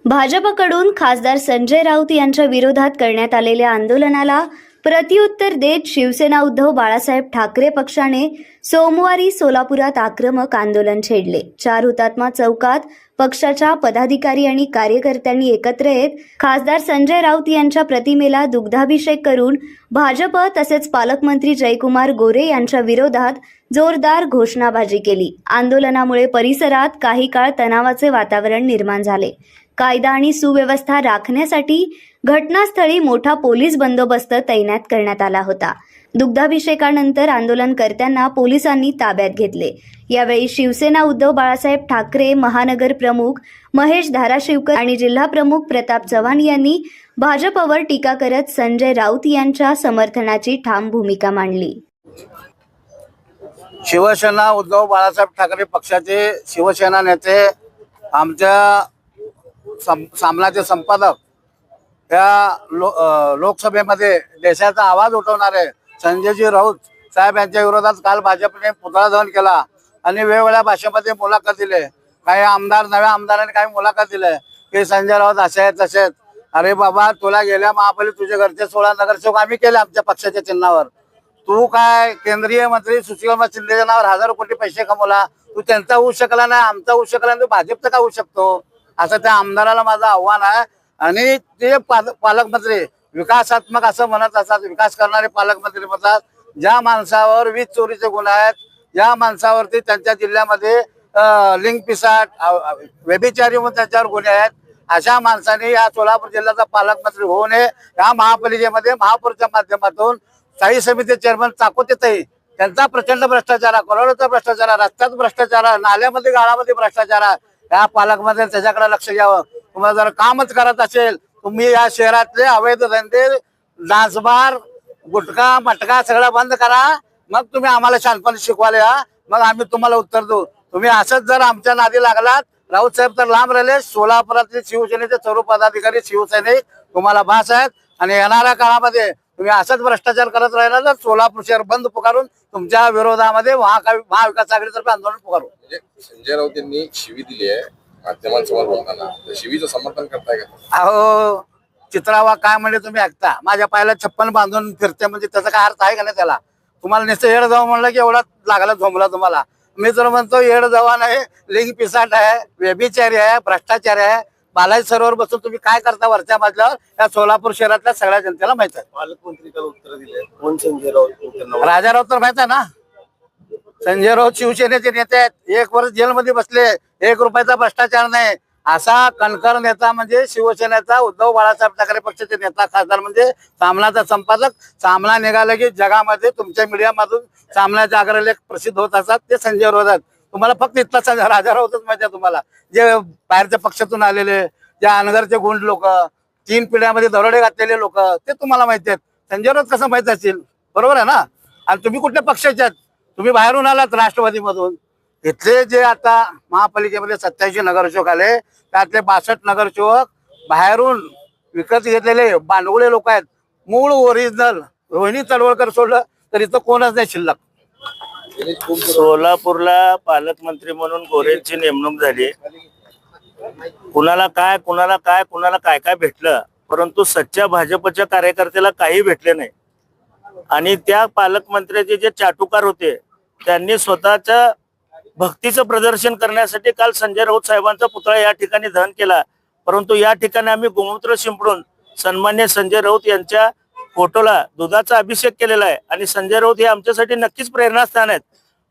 भाजपकडून खासदार संजय राऊत यांच्या विरोधात करण्यात आलेल्या आंदोलनाला प्रत्युत्तर देत शिवसेना उद्धव बाळासाहेब ठाकरे पक्षाने सोमवारी सोलापुरात आक्रमक आंदोलन छेडले। 4 हुतात्मा चौकात पक्षाच्या पदाधिकारी आणि कार्यकर्त्यांनी एकत्र येत खासदार संजय राऊत यांच्या प्रतिमेला दुग्धाभिषेक करून भाजप तसेच पालकमंत्री जयकुमार गोरे यांच्या विरोधात जोरदार घोषणाबाजी केली। आंदोलनामुळे परिसरात काही काळ तणावाचे वातावरण निर्माण झाले। कायदा आणि सुव्यवस्था राखण्यासाठी घटनास्थळी मोठा पोलीस बंदोबस्त तैनात करण्यात आला होता। दुग्धाभिषेकानंतर आंदोलनकर्त्यांना पोलिसांनी ताब्यात घेतले। यावेळी शिवसेना उद्धव बाळासाहेब ठाकरे महानगर प्रमुख महेश धाराशिवकर आणि जिल्हा प्रमुख प्रताप चव्हाण यांनी भाजपवर टीका करत संजय राऊत यांच्या समर्थनाची ठाम भूमिका मांडली। शिवसेना उद्धव बाळासाहेब ठाकरे पक्षाचे शिवसेना नेते आमच्या सामनाचे संपादक या लोकसभेमध्ये देशाचा आवाज उठवणारे संजयजी राऊत साहेब यांच्या विरोधात काल भाजपने पुतळा दहन केला आणि वेगवेगळ्या भाषेमध्ये मुलाखत दिले। काही आमदार नव्या आमदारांनी काही मुलाखत दिले की संजय राऊत असे आहेत तसे आहेत। अरे बाबा, तुला गेल्या महापालिकेत तुझे घरचे 16 नगरसेवक आम्ही केले आमच्या पक्षाच्या चिन्हावर। तू काय केंद्रीय मंत्री सुशीलकुमार शिंदेच्या नावावर हजारो कोटी पैसे कमवला, तू त्यांचा होऊ शकला नाही, आमचा होऊ शकला नाही, तू भाजपचा का होऊ शकतो? असं त्या आमदाराला माझं आव्हान आहे। आणि ते पालकमंत्री विकासात्मक असं म्हणत असतात, विकास करणारे पालकमंत्री म्हणतात। ज्या माणसावर वीज चोरीचे गुन्हे आहेत, ज्या माणसावरती त्यांच्या जिल्ह्यामध्ये लिंग पिसाट व्यभिचारी म्हणून त्यांच्यावर गुन्हे आहेत, अशा माणसाने या सोलापूर जिल्ह्याचा पालकमंत्री होऊ नये। या महापालिकेमध्ये महापौरच्या माध्यमातून स्थायी समिती चेअरमन चाकोतेताई त्यांचा प्रचंड भ्रष्टाचार आहे, करोडोचा भ्रष्टाचार आहे, रस्त्यात भ्रष्टाचार आहे, नाल्यामध्ये गाळामध्ये भ्रष्टाचार आहे। या पालकमंत्री त्याच्याकडे लक्ष द्यावं। तुम्हाला जर कामच करत असेल, तुम्ही या शहरातले अवैध धंदे डान्सबार गुटखा मटका सगळं बंद करा, मग तुम्ही आम्हाला शांतपणे शिकवायला या, मग आम्ही तुम्हाला उत्तर देऊ। तुम्ही असंच जर आमच्या नादी लागलात, राऊत साहेब तर लांब राहिले। सोलापुरातले शिवसेनेचे सर्व पदाधिकारी शिवसैनिक तुम्हाला भास आहेत आणि येणाऱ्या काळामध्ये तुम्ही असंच भ्रष्टाचार करत राहिला तर सोलापूर शहर बंद पुकारून तुमच्या विरोधामध्ये महाविकास आघाडीतर्फे आंदोलन पुकारू। संजय राऊत यांनी शिवी दिली आहे माध्यमांसमोर बोलताना, तर शिवीचं समर्थन करताय का? अहो, चित्रावा काय म्हणजे तुम्ही ऐकता, माझ्या पायाला 56 बांधून फिरते म्हणजे त्याचा काय अर्थ आहे का नाही? त्याला तुम्हाला नुसतं येड जाऊ म्हणलं की एवढा लागला झोंबला तुम्हाला। मी तर म्हणतो येड जावा नाही, लिंग पिसाट आहे, व्यभिचारी आहे, भ्रष्टाचारी आहे। बालाजी सरोवर बसून तुम्ही काय करता वरच्या मजल्यावर या सोलापूर शहरातल्या सगळ्या जनतेला माहित आहे। पालकमंत्री त्याला उत्तर दिले कोण? संजय राऊत। राजा राऊत तर माहित आहे ना। संजय राऊत शिवसेनेचे नेते आहेत, 1 वर्ष जेलमध्ये बसले, 1 रुपयाचा भ्रष्टाचार नाही। असा कणकर नेता म्हणजे शिवसेनेचा उद्धव बाळासाहेब ठाकरे पक्षाचे नेता खासदार म्हणजे सामनाचा संपादक। सामना निघाला की जगामध्ये तुमच्या मीडियामधून सामनाचे अग्रलेख प्रसिद्ध होत असतात, ते संजय राऊत आहेत। तुम्हाला फक्त इतका राजा राऊतच माहिती आहे। तुम्हाला जे बाहेरच्या पक्षातून आलेले, जे अनगरचे गुंड लोक, 3 पिढ्यामध्ये दरोडे घातलेले लोक, ते तुम्हाला माहिती आहेत। संजय राऊत कसं माहित असेल? बरोबर आहे ना? आणि तुम्ही कुठल्या पक्षाचे आहेत? तुम्ही बाहेरून आलात राष्ट्रवादीमधून। इथले जे आता महापालिकेमध्ये 87 नगरसेवक आले, त्यातले 62 नगरसेवक बाहेरून विकत घेतलेले बांडगुळे लोक आहेत। मूळ ओरिजिनल रोहिणी तळवळकर सोडलं तर इथं कोणच नाही शिल्लक। सोलापूरला पालकमंत्री म्हणून गोरेंची नेमणूक झाली। कुणाला काय काय भेटलं, परंतु सच्च्या भाजपच्या कार्यकर्त्याला काही भेटले नाही। आणि त्या पालकमंत्र्याचे जे चाटुकार होते त्यांनी स्वतःच्या भक्तीचं प्रदर्शन करण्यासाठी काल संजय राऊत साहेबांचा पुतळा या ठिकाणी दहन केला। परंतु या ठिकाणी आम्ही गोमूत्र शिंपडून सन्मान्य संजय राऊत यांच्या फोटोला दुधाचा अभिषेक केलेला आहे आणि संजय राऊत हे आमच्यासाठी नक्कीच प्रेरणास्थान आहेत।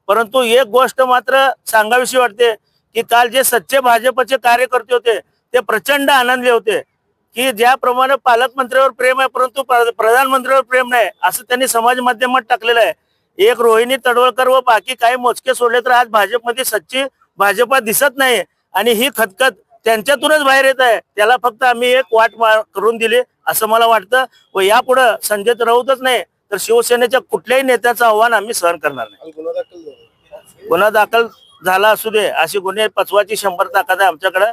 परंतु एक गोष्ट मात्र सांगावीशी वाटते की काल जे सच्चे भाजपचे कार्यकर्ते होते ते प्रचंड आनंदले होते की ज्याप्रमाणे पालकमंत्र्यावर प्रेम आहे परंतु प्रधानमंत्र्यावर प्रेम नाही, असं त्यांनी समाज माध्यमात टाकलेलं आहे। एक रोहिणी तडवळकर व बाकी काही मोजके सोडले तर आज भाजपमध्ये सच्ची भाजपा दिसत नाही आणि ही खतखत त्यांच्यातूनच बाहेर येत आहे। त्याला फक्त आम्ही एक वाट करून दिली असं मला वाटतं व यापुढे संजय राऊतच नाही तर शिवसेनेच्या कुठल्याही नेत्याचं आव्हान आम्ही सहन करणार नाही। गुन्हा दाखल झाला असू दे, अशी गुन्हे पचवायची 100 ताकद आहे आमच्याकडे।